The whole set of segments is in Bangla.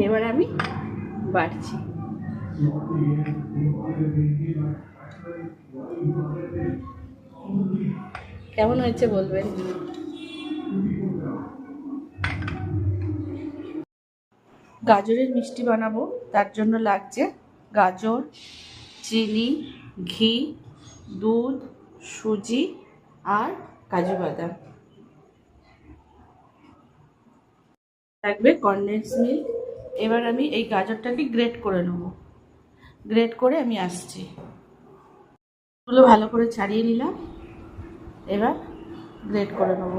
এবার আমি বাড়ছি। কেমন হয়েছে বলবেন। গাজরের মিষ্টি বানাবো, তার জন্য লাগছে গাজর, চিনি, ঘি, দুধ, সুজি আর কাজু বাদাম। লাগবে কনডেন্স মিল্ক। এবার আমি এই গাজরটাকে গ্রেট করে নেব। গ্রেট করে আমি আসছি। এগুলো ভালো করে ছাড়িয়ে নিলাম, এবার গ্রেট করে নেব।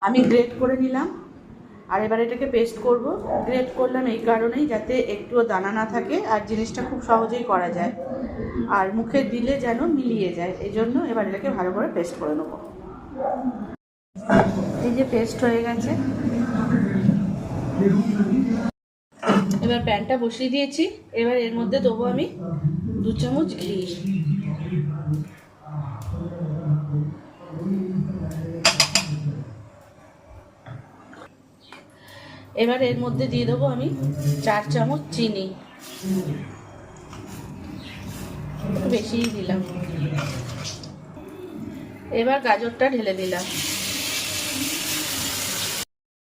আমি গ্রেট করে নিলাম আর এবার এটাকে পেস্ট করব। গ্রেট করলাম এই কারণেই যাতে একটুও দানা না থাকে আর জিনিসটা খুব সহজেই করা যায় আর মুখে দিলে যেন মিলিয়ে যায়, এই জন্য এবার এটাকে ভালো করে পেস্ট করে নেব। এই যে পেস্ট হয়ে গেছে। এবার প্যানটা বসিয়ে দিয়েছি। এবার এর মধ্যে দেবো আমি 2 চামচ ঘি। এবার এর মধ্যে দিয়ে দেবো আমি 4 চামচ চিনি, একটু বেশিই দিলাম। এবার গাজরটা ঢেলে দিলাম।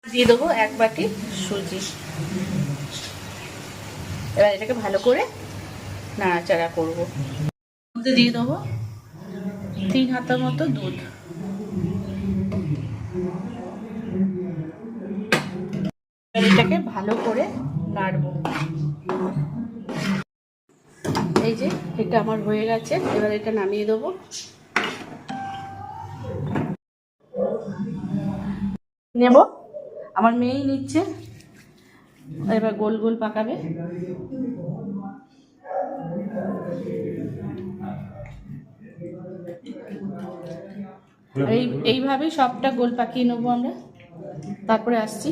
দিয়ে দেবো 1 বাটি সুজি। এবার এটাকে ভালো করে নাড়াচাড়া করবো। মধ্যে দিয়ে দেবো 3 হাতা মতো দুধ। এটাকে ভালো করে নাড়বো। এই যে এটা আমার হয়ে গেছে। এবার এটা নামিয়ে দেবো। নেব, আমার মেয়েই নিচ্ছে। এবার গোল গোল পাকাবে। এইভাবেই সবটা গোল পাকিয়ে নেবো আমরা। তারপরে আসছি।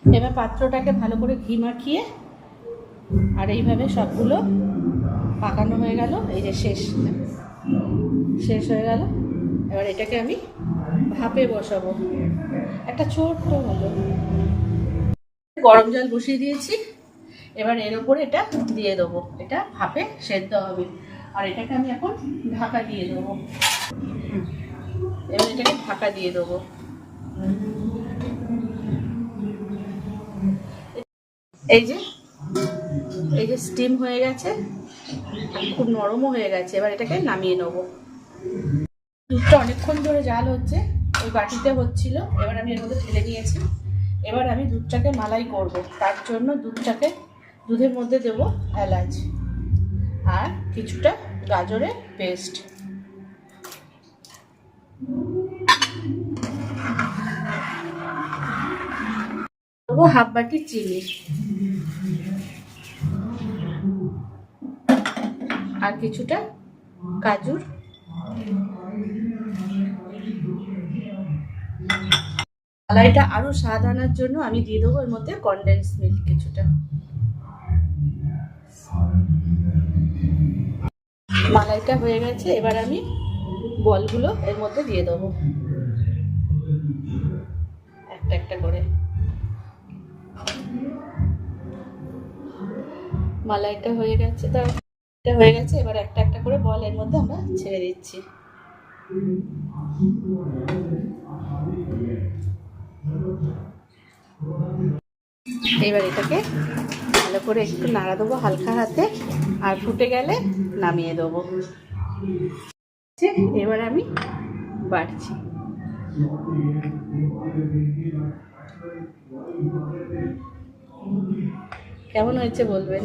এবার পাত্রটাকে ভালো করে ঘি মাখিয়ে আর এইভাবে সবগুলো পাকানো হয়ে গেল। এই যে শেষ হয়ে গেল। এবার এটাকে আমি ভাপে বসাবো। একটা ছোট্ট হলো গরম জল বসিয়ে দিয়েছি। এবার এর উপরে এটা দিয়ে দেবো। এটা ভাপে সেদ্ধ হবে আর এটাকে আমি এখন ঢাকা দিয়ে দেবো। এবার এটাকে ঢাকা দিয়ে দেবো। এই যে স্টিম হয়ে গেছে, খুব নরমও হয়ে গেছে। এবার এটাকে নামিয়ে নেবো। দুধটা অনেকক্ষণ ধরে জাল হচ্ছে, ওই বাটিতে হচ্ছিল। এবার আমি এর মধ্যে ঢেলে নিয়েছি। এবার আমি দুধটাকে মালাই করব। তার জন্য দুধের মধ্যে দেবো এলাচ আর কিছুটা গাজরের পেস্ট। দেবো 1/2 বাটি চিনি আর কিছুটা কাজুর। মালাইটা আরো স্বাদ আনার জন্য আমি দিয়ে দেবো এর মধ্যে কনডেন্স মিল্ক কিছুটা। মালাইটা হয়ে গেছে। এবার আমি বলগুলো এর মধ্যে দিয়ে দেবো একটা একটা করে। মালাইটা হয়ে গেছে, এবার একটা একটা করে বল এর মধ্যে আমরা ছেড়ে দিচ্ছি। এবার এটাকে ভালো করে একটু নাড়া দেবো হালকা হাতে আর ফুটে গেলে নামিয়ে দেবো। এবার আমি বাড়ছি। কেমন হয়েছে বলবেন।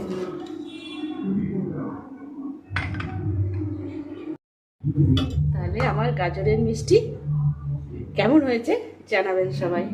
তাহলে আমার গাজরের মিষ্টি কেমন হয়েছে জানাবেন সবাই।